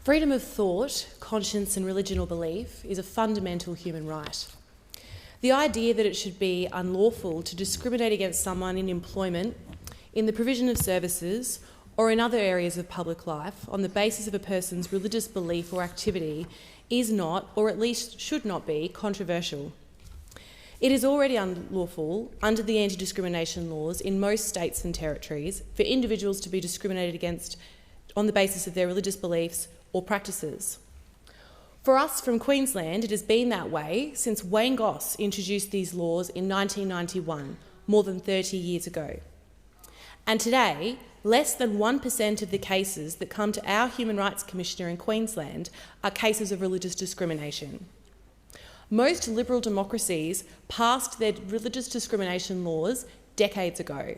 Freedom of thought, conscience and religion or belief is a fundamental human right. The idea that it should be unlawful to discriminate against someone in employment, in the provision of services, or in other areas of public life on the basis of a person's religious belief or activity is not, or at least should not be, controversial. It is already unlawful under the anti-discrimination laws in most states and territories for individuals to be discriminated against on the basis of their religious beliefs or practices. For us from Queensland, it has been that way since Wayne Goss introduced these laws in 1991, more than 30 years ago. And today, less than 1% of the cases that come to our Human Rights Commissioner in Queensland are cases of religious discrimination. Most liberal democracies passed their religious discrimination laws decades ago.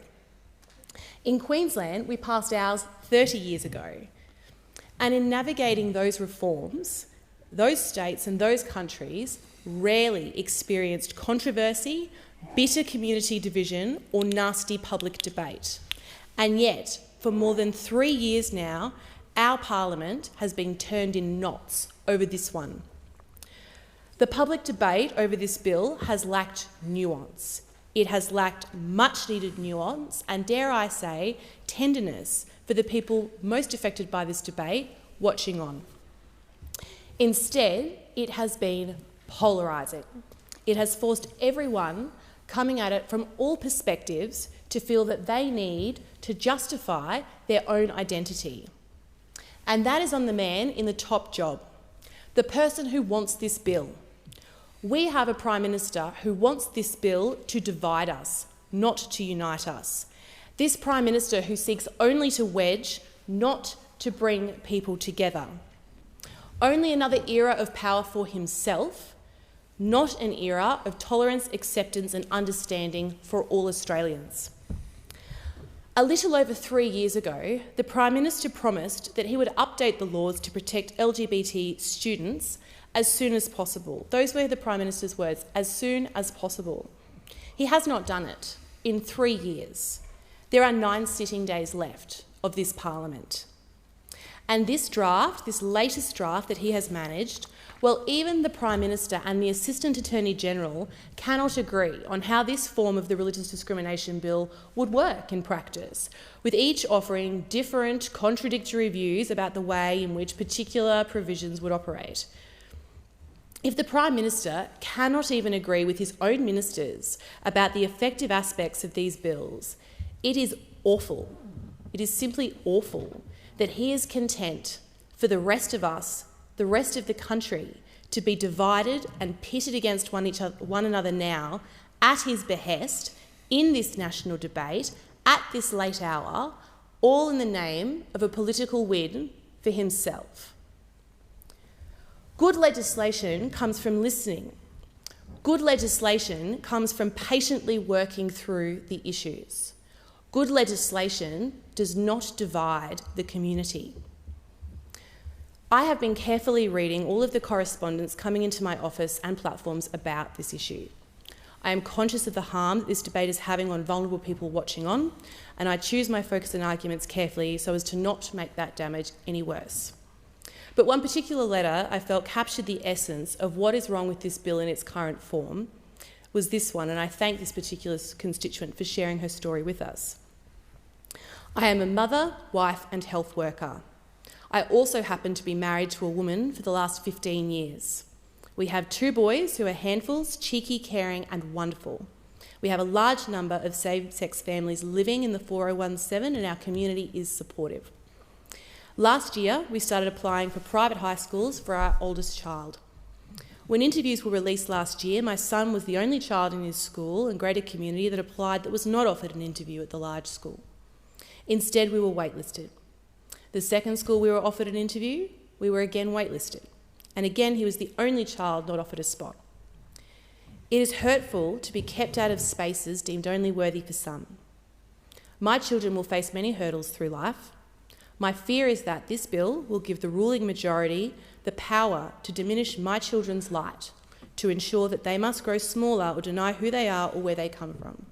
In Queensland, we passed ours 30 years ago. And in navigating those reforms, those states and those countries rarely experienced controversy, bitter community division or nasty public debate. And yet, for more than 3 years now, our Parliament has been turned in knots over this one. The public debate over this bill has lacked nuance. It has lacked much-needed nuance and, dare I say, tenderness for the people most affected by this debate watching on. Instead, it has been polarising. It has forced everyone coming at it from all perspectives to feel that they need to justify their own identity. And that is on the man in the top job, the person who wants this bill. We have a Prime Minister who wants this bill to divide us, not to unite us. This Prime Minister who seeks only to wedge, not to bring people together. Only another era of power for himself, not an era of tolerance, acceptance and understanding for all Australians. A little over 3 years ago, the Prime Minister promised that he would update the laws to protect LGBT students as soon as possible. Those were the Prime Minister's words, as soon as possible. He has not done it in 3 years. There are 9 sitting days left of this Parliament. And this draft, this latest draft that he has managed, well, even the Prime Minister and the Assistant Attorney-General cannot agree on how this form of the Religious Discrimination Bill would work in practice, with each offering different, contradictory views about the way in which particular provisions would operate. If the Prime Minister cannot even agree with his own ministers about the effective aspects of these bills, it is awful. It is simply awful that he is content for the rest of us, the rest of the country, to be divided and pitted against one another now at his behest in this national debate at this late hour, all in the name of a political win for himself. Good legislation comes from listening. Good legislation comes from patiently working through the issues. Good legislation does not divide the community. I have been carefully reading all of the correspondence coming into my office and platforms about this issue. I am conscious of the harm that this debate is having on vulnerable people watching on, and I choose my focus and arguments carefully so as to not make that damage any worse. But one particular letter I felt captured the essence of what is wrong with this bill in its current form was this one, and I thank this particular constituent for sharing her story with us. I am a mother, wife and health worker. I also happen to be married to a woman for the last 15 years. We have 2 boys who are handfuls, cheeky, caring and wonderful. We have a large number of same-sex families living in the 4017 and our community is supportive. Last year, we started applying for private high schools for our oldest child. When interviews were released last year, my son was the only child in his school and greater community that applied that was not offered an interview at the large school. Instead, we were waitlisted. The second school we were offered an interview, we were again waitlisted. And again, he was the only child not offered a spot. It is hurtful to be kept out of spaces deemed only worthy for some. My children will face many hurdles through life. My fear is that this bill will give the ruling majority the power to diminish my children's light, to ensure that they must grow smaller or deny who they are or where they come from.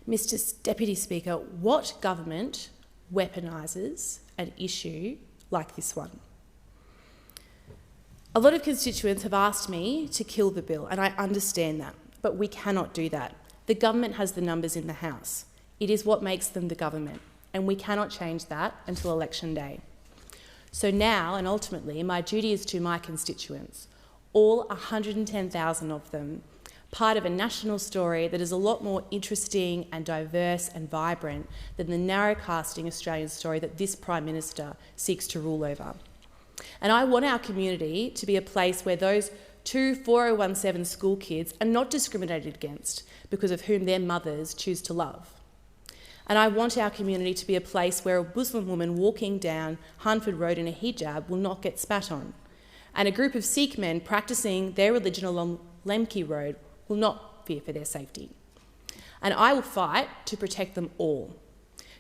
Mr. Deputy Speaker, what government weaponises an issue like this one. A lot of constituents have asked me to kill the bill, and I understand that, but we cannot do that. The government has the numbers in the House. It is what makes them the government, and we cannot change that until election day. So now, and ultimately, my duty is to my constituents, all 110,000 of them, part of a national story that is a lot more interesting and diverse and vibrant than the narrow-casting Australian story that this Prime Minister seeks to rule over. And I want our community to be a place where those 2 4017 school kids are not discriminated against because of whom their mothers choose to love. And I want our community to be a place where a Muslim woman walking down Hanford Road in a hijab will not get spat on, and a group of Sikh men practising their religion along Lemke Road will not fear for their safety. And I will fight to protect them all.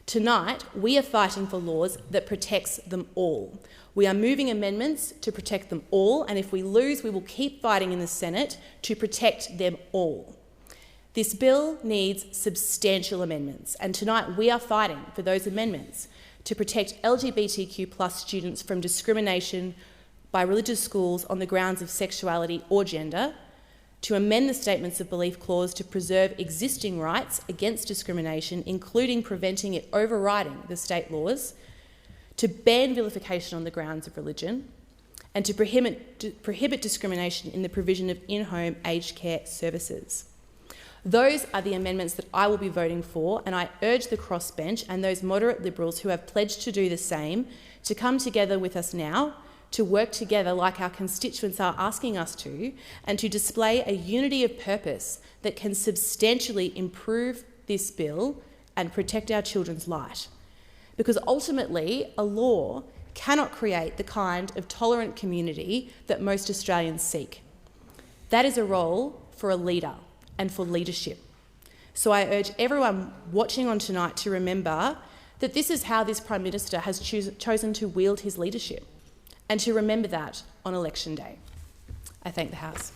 Tonight, we are fighting for laws that protects them all. We are moving amendments to protect them all, and if we lose, we will keep fighting in the Senate to protect them all. This bill needs substantial amendments, and tonight we are fighting for those amendments to protect LGBTQ+ students from discrimination by religious schools on the grounds of sexuality or gender, to amend the Statements of Belief clause to preserve existing rights against discrimination, including preventing it overriding the state laws, to ban vilification on the grounds of religion, and to prohibit discrimination in the provision of in-home aged care services. Those are the amendments that I will be voting for, and I urge the crossbench and those moderate Liberals who have pledged to do the same to come together with us now, to work together like our constituents are asking us to, and to display a unity of purpose that can substantially improve this bill and protect our children's light. Because ultimately, a law cannot create the kind of tolerant community that most Australians seek. That is a role for a leader and for leadership. So I urge everyone watching on tonight to remember that this is how this Prime Minister has chosen to wield his leadership, and to remember that on election day. I thank the House.